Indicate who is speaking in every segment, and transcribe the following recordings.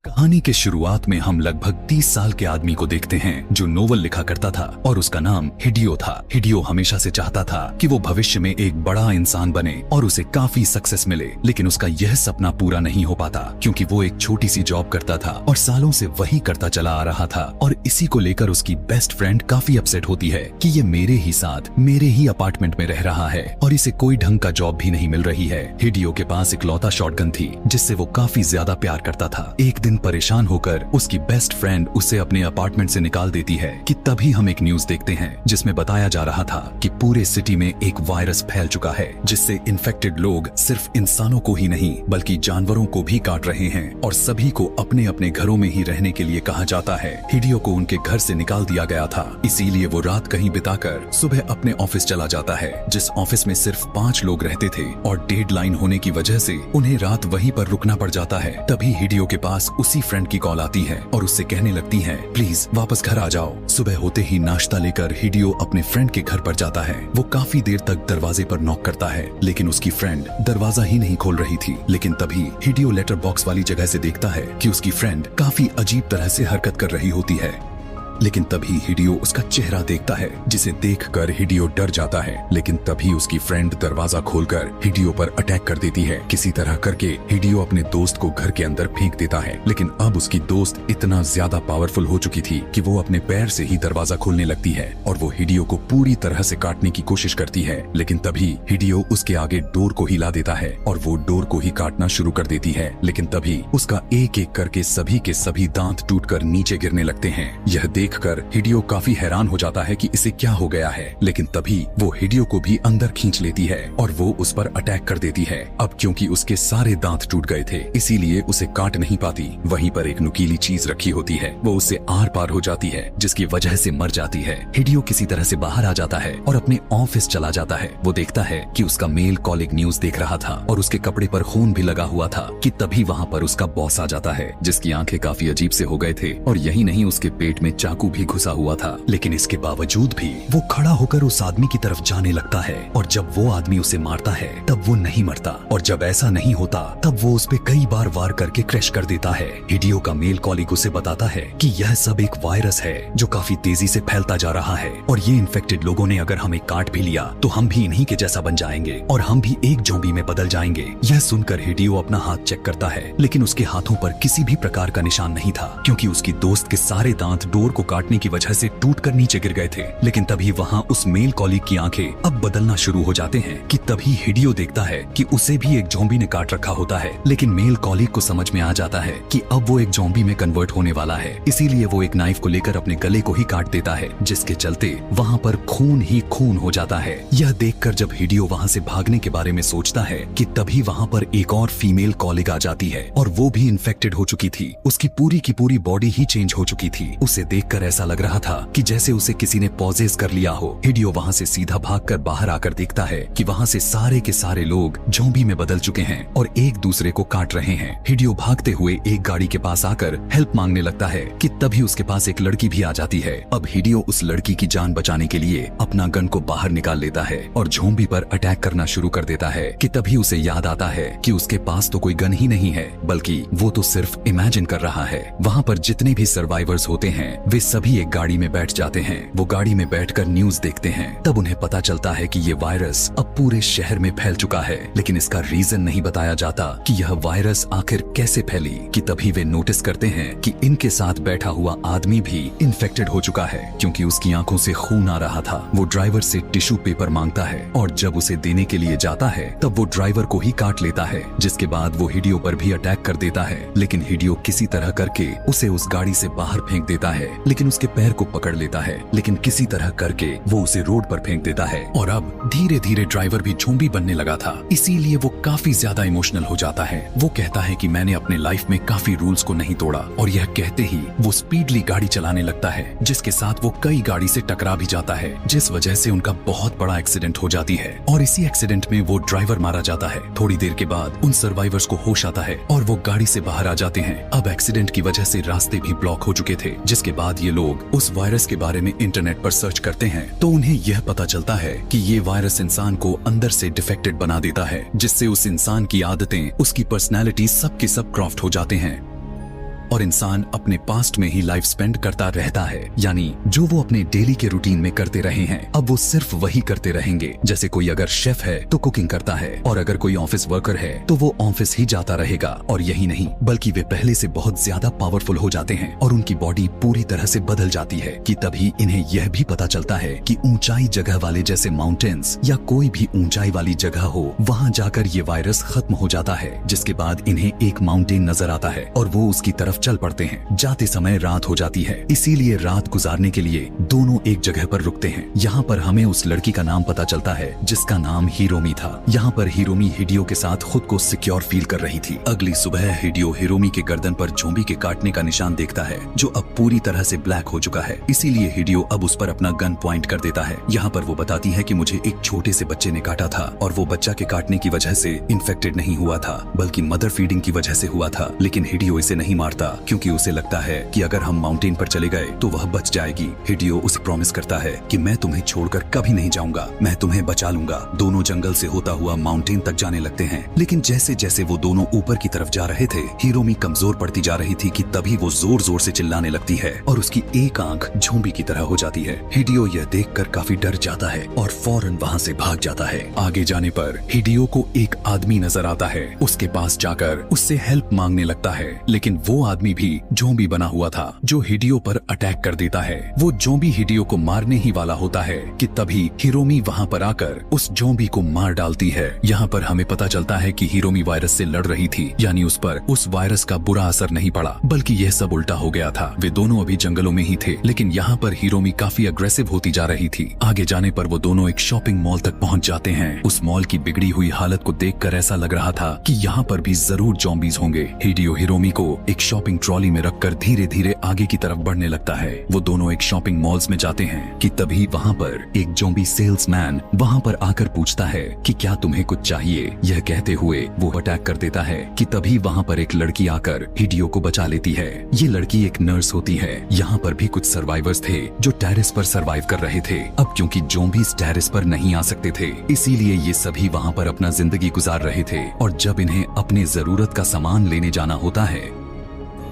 Speaker 1: कहानी के शुरुआत में हम लगभग 30 साल के आदमी को देखते हैं जो नोवेल लिखा करता था और उसका नाम हिडियो था। हिडियो हमेशा से चाहता था कि वो भविष्य में एक बड़ा इंसान बने और उसे काफी सक्सेस मिले, लेकिन उसका यह सपना पूरा नहीं हो पाता क्योंकि वो एक छोटी सी जॉब करता था और सालों से वही करता चला आ रहा था। और इसी को लेकर उसकी बेस्ट फ्रेंड काफी अपसेट होती है कि ये मेरे ही साथ मेरे ही अपार्टमेंट में रह रहा है और इसे कोई ढंग का जॉब भी नहीं मिल रही है। हिडियो के पास इकलौता शॉटगन थी जिससे वो काफी ज्यादा प्यार करता था। एक दिन परेशान होकर उसकी बेस्ट फ्रेंड उसे अपने अपार्टमेंट से निकाल देती है कि तभी हम एक न्यूज देखते हैं जिसमें बताया जा रहा था कि पूरे सिटी में एक वायरस फैल चुका है जिससे इन्फेक्टेड लोग सिर्फ इंसानों को ही नहीं बल्कि जानवरों को भी काट रहे हैं और सभी को अपने अपने घरों में ही रहने के लिए कहा जाता है। हिडियो को उनके घर से निकाल दिया गया था, इसीलिए वो रात कहीं बिताकर सुबह अपने ऑफिस चला जाता है जिस ऑफिस में सिर्फ 5 लोग रहते थे और डेडलाइन होने की वजह से उन्हें रात वहीं पर रुकना पड़ जाता है। तभी हिडियो के पास उसी फ्रेंड की कॉल आती है और उससे कहने लगती है प्लीज वापस घर आ जाओ। सुबह होते ही नाश्ता लेकर हिडियो अपने फ्रेंड के घर पर जाता है। वो काफी देर तक दरवाजे पर नॉक करता है लेकिन उसकी फ्रेंड दरवाजा ही नहीं खोल रही थी। लेकिन तभी हिडियो लेटर बॉक्स वाली जगह से देखता है कि उसकी फ्रेंड काफी अजीब तरह से हरकत कर रही होती है। लेकिन तभी हिडियो उसका चेहरा देखता है जिसे देखकर हिडियो डर जाता है। लेकिन तभी उसकी फ्रेंड दरवाजा खोलकर हिडियो पर अटैक कर देती है। किसी तरह करके हिडियो अपने दोस्त को घर के अंदर फेंक देता है, लेकिन अब उसकी दोस्त इतना ज्यादा पावरफुल हो चुकी थी कि वो अपने पैर से ही दरवाजा खोलने लगती है और वो हिडियो को पूरी तरह से काटने की कोशिश करती है। लेकिन तभी हिडियो उसके आगे डोर को हिला देता है और वो डोर को ही काटना शुरू कर देती है। लेकिन तभी उसका एक एक करके सभी के सभी दांत टूटकर नीचे गिरने लगते हैं। यह देखकर हिडियो काफी हैरान हो जाता है कि इसे क्या हो गया है। लेकिन तभी वो हिडियो को भी अंदर खींच लेती है और वो उस पर अटैक कर देती है। अब क्योंकि उसके सारे दांत टूट गए थे इसीलिए उसे काट नहीं पाती। वहीं पर एक नुकीली चीज रखी होती है, वो उससे आर पार हो जाती है जिसकी वजह से मर जाती है। हिडियो किसी तरह से बाहर आ जाता है और अपने ऑफिस चला जाता है। वो देखता है कि उसका मेल कॉलिग न्यूज देख रहा था और उसके कपड़े पर खून भी लगा हुआ था कि तभी वहाँ पर उसका बॉस आ जाता है जिसकी आंखें काफी अजीब से हो गए थे और यही नहीं उसके पेट में चाकू भी घुसा हुआ था। लेकिन इसके बावजूद भी वो खड़ा होकर उस आदमी की तरफ जाने लगता है और जब वो आदमी उसे मारता है तब वो नहीं मरता और जब ऐसा नहीं होता तब वो उस पे कई बार वार करके क्रैश कर देता है। हिडियो का मेल कॉलिग उसे बताता है कि यह सब एक वायरस है जो काफी तेजी से फैलता जा रहा है और ये इन्फेक्टेड लोगों ने अगर हमें काट भी लिया तो हम भी इन्हीं के जैसा बन जाएंगे और हम भी एक ज़ॉम्बी में बदल जाएंगे। यह सुनकर हिडियो अपना हाथ चेक करता है लेकिन उसके हाथों पर किसी भी प्रकार का निशान नहीं था क्योंकि उसकी दोस्त के सारे दांत डोर को काटने की वजह से टूटकर नीचे गिर गए थे। लेकिन तभी वहाँ उस मेल कॉलिग की आंखें अब बदलना शुरू हो जाते हैं कि तभी हिडियो देखता है कि उसे भी एक ज़ॉम्बी ने काट रखा होता है। लेकिन मेल कॉलिग को समझ में आ जाता है कि अब वो एक ज़ॉम्बी में कन्वर्ट होने वाला है, इसीलिए वो एक नाइफ को लेकर अपने गले को ही काट देता है जिसके चलते वहाँ पर खून ही खून हो जाता है। यह देखकर जब हिडियो वहाँ से भागने के बारे में सोचता है कि तभी वहाँ पर एक और फीमेल कॉलिग आ जाती है और वो भी इन्फेक्टेड हो चुकी थी। उसकी पूरी की पूरी बॉडी ही चेंज हो चुकी थी। उसे देखकर ऐसा लग रहा था कि जैसे उसे किसी ने पॉजेस कर लिया हो। हिडियो वहाँ से सीधा भागकर बाहर आकर देखता है कि वहाँ से सारे के सारे लोग ज़ॉम्बी में बदल चुके हैं और एक दूसरे को काट रहे हैं। हिडियो भागते हुए एक गाड़ी के पास आकर हेल्प मांगने लगता है कि तभी उसके पास एक लड़की भी आ जाती है। अब हिडियो उस लड़की की जान बचाने के लिए अपना गन को बाहर निकाल लेता है और ज़ॉम्बी पर अटैक करना शुरू कर देता है कि तभी उसे याद आता है कि उसके पास तो कोई गन ही नहीं है बल्कि वो तो सिर्फ इमेजिन कर रहा है। वहाँ पर जितने भी सर्वाइवर्स होते हैं वे सभी एक गाड़ी में बैठ जाते हैं। वो गाड़ी में बैठकर न्यूज देखते हैं। तब उन्हें पता चलता है कि ये वायरस अब पूरे शहर में फैल चुका है, लेकिन इसका रीजन नहीं बताया जाता कि यह वायरस आखिर कैसे फैली। कि तभी वे नोटिस करते हैं कि इनके साथ बैठा हुआ आदमी भी इन्फेक्टेड हो चुका है क्योंकि उसकी आंखों से खून आ रहा था। वो ड्राइवर से टिश्यू पेपर मांगता है और जब उसे देने के लिए जाता है तब वो ड्राइवर को ही काट लेता है जिसके बाद वो हिडियो पर भी अटैक कर देता है। लेकिन हिडियो किसी तरह करके उसे उस गाड़ी से बाहर फेंक देता है, लेकिन उसके पैर को पकड़ लेता है। लेकिन किसी तरह करके वो उसे रोड पर फेंक देता है और अब धीरे धीरे ड्राइवर भी ज़ॉम्बी बनने लगा था, इसीलिए वो काफी ज्यादा इमोशनल हो जाता है। वो कहता है कि मैंने अपने लाइफ में काफी रूल्स को नहीं तोड़ा और यह कहते ही वो स्पीडली गाड़ी चलाने लगता है जिसके साथ वो कई गाड़ी से टकरा भी जाता है जिस वजह से उनका बहुत बड़ा एक्सीडेंट हो जाती है और इसी एक्सीडेंट में वो ड्राइवर मारा जाता है। थोड़ी देर के बाद उन सर्वाइवर्स को होश आता है और वो गाड़ी से बाहर आ जाते हैं। अब एक्सीडेंट की वजह से रास्ते भी ब्लॉक हो चुके थे जिसके बाद ये लोग उस वायरस के बारे में इंटरनेट पर सर्च करते हैं तो उन्हें यह पता चलता है कि ये वायरस इंसान को अंदर से डिफेक्टेड बना देता है जिससे उस इंसान की आदतें, उसकी पर्सनैलिटी सब के सब क्रॉफ्ट हो जाते हैं। और इंसान अपने पास्ट में ही लाइफ स्पेंड करता रहता है, यानी जो वो अपने डेली के रूटीन में करते रहे हैं अब वो सिर्फ वही करते रहेंगे। जैसे कोई अगर शेफ है तो कुकिंग करता है, और अगर कोई ऑफिस वर्कर है तो वो ऑफिस ही जाता रहेगा। और यही नहीं बल्कि वे पहले से बहुत ज्यादा पावरफुल हो जाते हैं और उनकी बॉडी पूरी तरह से बदल जाती है कि तभी इन्हें यह भी पता चलता है कि ऊंचाई जगह वाले जैसे माउंटेन्स या कोई भी ऊंचाई वाली जगह हो वहाँ जाकर ये वायरस खत्म हो जाता है। जिसके बाद इन्हें एक माउंटेन नजर आता है और वो उसकी तरफ चल पड़ते हैं। जाते समय रात हो जाती है, इसीलिए रात गुजारने के लिए दोनों एक जगह पर रुकते हैं। यहाँ पर हमें उस लड़की का नाम पता चलता है जिसका नाम हिरोमी था। यहाँ पर हिरोमी हिडियो के साथ खुद को सिक्योर फील कर रही थी। अगली सुबह हिडियो हिरोमी के गर्दन पर ज़ॉम्बी के काटने का निशान देखता है जो अब पूरी तरह से ब्लैक हो चुका है। इसीलिए हिडियो अब उस पर अपना गन पॉइंट कर देता है। यहाँ पर वो बताती है कि मुझे एक छोटे से बच्चे ने काटा था और वो बच्चा के काटने की वजह से इन्फेक्टेड नहीं हुआ था बल्कि मदर फीडिंग की वजह से हुआ था। लेकिन हिडियो इसे नहीं मारता क्योंकि उसे लगता है कि अगर हम माउंटेन पर चले गए तो वह बच जाएगी। हिडियो उसे प्रॉमिस करता है कि मैं तुम्हें छोड़कर कभी नहीं जाऊंगा, मैं तुम्हें बचा लूंगा। दोनों जंगल से होता हुआ माउंटेन तक जाने लगते हैं। लेकिन जैसे जैसे वो दोनों ऊपर की तरफ जा रहे थे हिरोमी कमजोर पड़ती जा रही थी कि तभी वो जोर जोर से चिल्लाने लगती है और उसकी एक आंख ज़ॉम्बी की तरह हो जाती है। हिडियो यह देखकर काफी डर जाता है और फौरन वहाँ से भाग जाता है। आगे जाने पर हिडियो को एक आदमी नजर आता है। उसके पास जाकर उससे हेल्प मांगने लगता है, लेकिन वो आदमी भी ज़ॉम्बी बना हुआ था जो हिडियो पर अटैक कर देता है। वो ज़ॉम्बी हिडियो को मारने ही वाला होता है कि तभी हिरोमी वहाँ पर आकर उस ज़ॉम्बी को मार डालती है। यहाँ पर हमें पता चलता है कि हिरोमी वायरस से लड़ रही थी, यानी उस पर उस वायरस का बुरा असर नहीं पड़ा बल्कि यह सब उल्टा हो गया था। वे दोनों अभी जंगलों में ही थे, लेकिन यहाँ पर हिरोमी काफी अग्रेसिव होती जा रही थी। आगे जाने पर वो दोनों एक शॉपिंग मॉल तक पहुँच जाते हैं। उस मॉल की बिगड़ी हुई हालत को देखकर ऐसा लग रहा था कि यहाँ पर भी जरूर ज़ॉम्बीज होंगे। हिडियो हिरोमी को एक शॉपिंग ट्रॉली में रखकर धीरे धीरे आगे की तरफ बढ़ने लगता है। वो दोनों एक शॉपिंग मॉल्स में जाते हैं कि तभी वहाँ पर एक ज़ॉम्बी सेल्समैन वहाँ पर आकर पूछता है कि क्या तुम्हें कुछ चाहिए। यह कहते हुए वो अटैक कर देता है कि तभी वहाँ पर एक लड़की आकर हिडियो को बचा लेती है। ये लड़की एक नर्स होती है। यहाँ पर भी कुछ सर्वाइवर्स थे जो टेरेस पर सर्वाइव कर रहे थे। अब क्योंकि ज़ॉम्बीज टेरेस पर नहीं आ सकते थे इसीलिए ये सभी वहाँ पर अपना जिंदगी गुजार रहे थे। और जब इन्हें अपने जरूरत का सामान लेने जाना होता है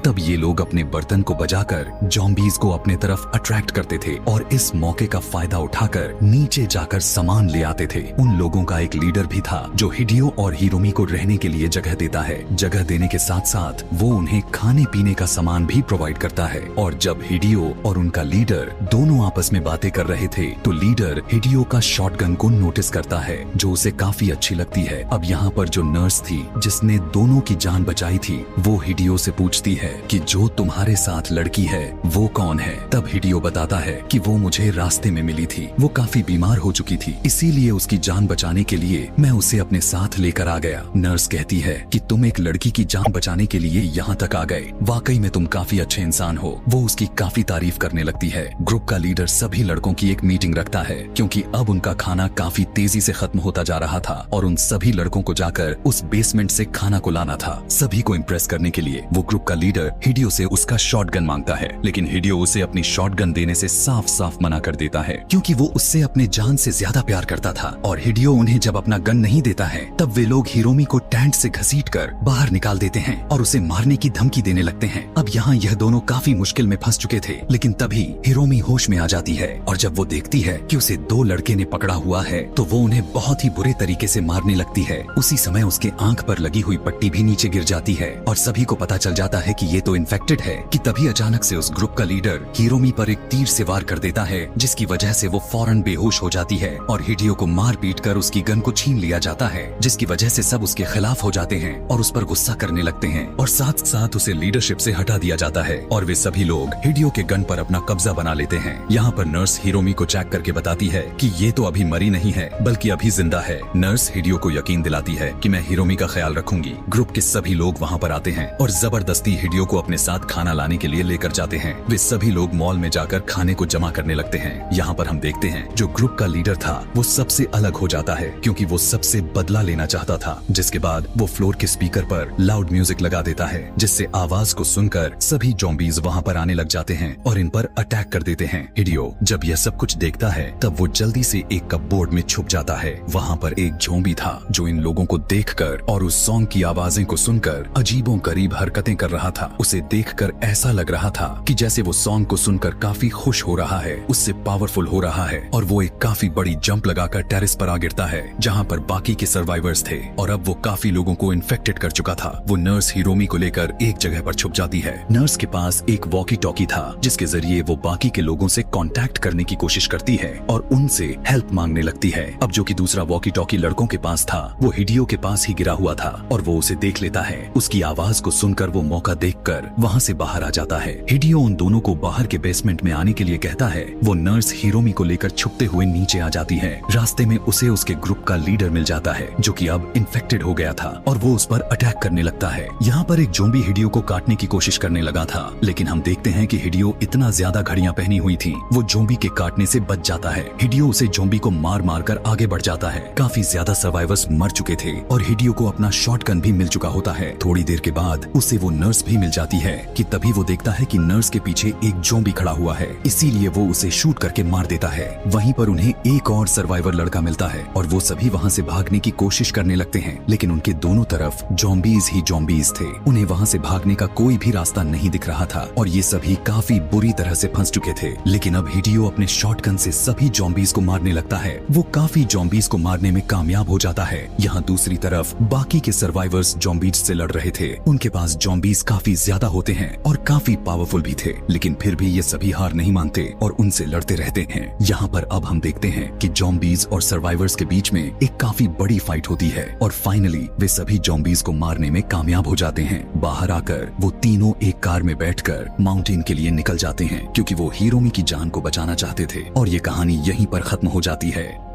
Speaker 1: तब ये लोग अपने बर्तन को बजाकर ज़ॉम्बीज को अपने तरफ अट्रैक्ट करते थे और इस मौके का फायदा उठाकर नीचे जाकर सामान ले आते थे। उन लोगों का एक लीडर भी था जो हिडियो और हिरोमी को रहने के लिए जगह देता है। जगह देने के साथ साथ वो उन्हें खाने पीने का सामान भी प्रोवाइड करता है। और जब हिडियो और उनका लीडर दोनों आपस में बातें कर रहे थे तो लीडर हिडियो का शॉटगन को नोटिस करता है जो उसे काफी अच्छी लगती है। अब यहाँ पर जो नर्स थी जिसने दोनों की जान बचाई थी वो हिडियो से पूछती है कि जो तुम्हारे साथ लड़की है वो कौन है। तब हिडियो बताता है कि वो मुझे रास्ते में मिली थी, वो काफी बीमार हो चुकी थी, इसीलिए उसकी जान बचाने के लिए मैं उसे अपने साथ लेकर आ गया। नर्स कहती है कि तुम एक लड़की की जान बचाने के लिए यहाँ तक आ गए, वाकई में तुम काफी अच्छे इंसान हो। वो उसकी काफी तारीफ करने लगती है। ग्रुप का लीडर सभी लड़कों की एक मीटिंग रखता है क्योंकि अब उनका खाना काफी तेजी से खत्म होता जा रहा था और उन सभी लड़कों को जाकर उस बेसमेंट से खाना को लाना था। सभी को इम्प्रेस करने के लिए वो ग्रुप का लीडर हिडियो से उसका शॉटगन मांगता है, लेकिन हिडियो उसे अपनी शॉटगन देने से साफ साफ मना कर देता है क्योंकि वो उससे अपने जान से ज्यादा प्यार करता था। और हिडियो उन्हें जब अपना गन नहीं देता है तब वे लोग हिरोमी को टेंट से घसीटकर बाहर निकाल देते हैं और उसे मारने की धमकी देने लगते हैं। अब यहाँ यह दोनों काफी मुश्किल में फंस चुके थे, लेकिन तभी हिरोमी होश में आ जाती है और जब वो देखती है कि उसे दो लड़के ने पकड़ा हुआ है तो वो उन्हें बहुत ही बुरे तरीके से मारने लगती है। उसी समय उसके आंख पर लगी हुई पट्टी भी नीचे गिर जाती है और सभी को पता चल जाता है कि ये तो इन्फेक्टेड है कि तभी अचानक से उस ग्रुप का लीडर हिरोमी पर एक तीर से वार कर देता है जिसकी वजह से वो फौरन बेहोश हो जाती है और हिडियो को मार पीट कर उसकी गन को छीन लिया जाता है जिसकी वजह से सब उसके खिलाफ हो जाते हैं और उस पर गुस्सा करने लगते हैं और साथ साथ उसे लीडरशिप से हटा दिया जाता है और वे सभी लोग हिडियो के गन पर अपना कब्जा बना लेते हैं। यहाँ पर नर्स हिरोमी को चेक करके बताती है कि ये तो अभी मरी नहीं है बल्कि अभी जिंदा है। नर्स हिडियो को यकीन दिलाती है कि मैं हिरोमी का ख्याल रखूंगी। ग्रुप के सभी लोग वहाँ पर आते हैं और जबरदस्ती हिडियो को अपने साथ खाना लाने के लिए लेकर जाते हैं। वे सभी लोग मॉल में जाकर खाने को जमा करने लगते हैं। यहाँ पर हम देखते हैं जो ग्रुप का लीडर था वो सबसे अलग हो जाता है क्योंकि वो सबसे बदला लेना चाहता था। जिसके बाद वो फ्लोर के स्पीकर पर लाउड म्यूजिक लगा देता है जिससे आवाज को सुनकर सभी ज़ॉम्बीज वहाँ पर आने लग जाते हैं और इन पर अटैक कर देते हैं। हिडियो जब यह सब कुछ देखता है तब वो जल्दी से एक कपबोर्ड में छुप जाता है। वहाँ पर एक ज़ॉम्बी था जो इन लोगों को देखकर और उस सॉन्ग की आवाजें को सुनकर अजीबों गरीब हरकतें कर रहा था। उसे देखकर ऐसा लग रहा था कि जैसे वो सॉन्ग को सुनकर काफी खुश हो रहा है, उससे पावरफुल हो रहा है और वो एक काफी बड़ी जंप लगाकर टेरेस पर आ गिरता है जहाँ पर बाकी के सर्वाइवर्स थे और अब वो काफी लोगों को इन्फेक्टेड कर चुका था। वो नर्स हिरोमी को लेकर एक जगह पर छुप जाती है। नर्स के पास एक वॉकी टॉकी था जिसके जरिए वो बाकी के लोगों से कांटेक्ट करने की कोशिश करती है और उनसे हेल्प मांगने लगती है। अब जो कि दूसरा वॉकी टॉकी लड़कों के पास था वो हिडियो के पास ही गिरा हुआ था और वो उसे देख लेता है। उसकी आवाज को सुनकर वो मौका देखकर वहाँ से बाहर आ जाता है। हिडियो उन दोनों को बाहर के बेसमेंट में आने के लिए कहता है। वो नर्स हिरोमी को लेकर छुपते हुए नीचे आ जाती है। रास्ते में उसे उसके ग्रुप का लीडर मिल जाता है जो कि अब इन्फेक्टेड हो गया था और वो उस पर अटैक करने लगता है। यहाँ पर एक ज़ॉम्बी हिडियो को काटने की कोशिश करने लगा था, लेकिन हम देखते हैं कि हिडियो इतना ज्यादा घड़ियां पहनी हुई थी वो ज़ॉम्बी के काटने से बच जाता है। हिडियो उसे ज़ॉम्बी को मार मार कर आगे बढ़ जाता है। काफी ज्यादा सर्वाइवर्स मर चुके थे और हिडियो को अपना शॉटगन भी मिल चुका होता है। थोड़ी देर के बाद उसे वो नर्स भी मिल जाती है कि तभी वो देखता है कि नर्स के पीछे एक ज़ॉम्बी खड़ा हुआ है, इसीलिए वो उसे शूट करके मार देता है। वहीं पर उन्हें एक और सर्वाइवर लड़का मिलता है और वो सभी वहाँ से भागने की कोशिश करने लगते हैं, लेकिन उनके दोनों तरफ ज़ॉम्बीज ही ज़ॉम्बीज थे। उन्हें वहाँ से भागने का कोई भी रास्ता नहीं दिख रहा था और ये सभी काफी बुरी तरह से फंस चुके थे। लेकिन अब हिडियो अपने शॉटगन से सभी ज़ॉम्बीज को मारने लगता है। वो काफी ज़ॉम्बीज को मारने में कामयाब हो जाता है। यहाँ दूसरी तरफ बाकी के सर्वाइवर्स ज़ॉम्बीज से लड़ रहे थे। उनके पास ज़ॉम्बीज काफी ज्यादा होते हैं और काफी पावरफुल भी थे, लेकिन फिर भी ये सभी हार नहीं मानते और उनसे लड़ते रहते हैं। यहाँ पर अब हम देखते हैं कि ज़ॉम्बीज और सर्वाइवर्स के बीच में एक काफी बड़ी फाइट होती है और फाइनली वे सभी ज़ॉम्बीज को मारने में कामयाब हो जाते हैं। बाहर आकर वो तीनों एक कार में बैठकर माउंटेन के लिए निकल जाते हैं क्योंकि वो हिरोमी की जान को बचाना चाहते थे और ये कहानी यहीं पर खत्म हो जाती है।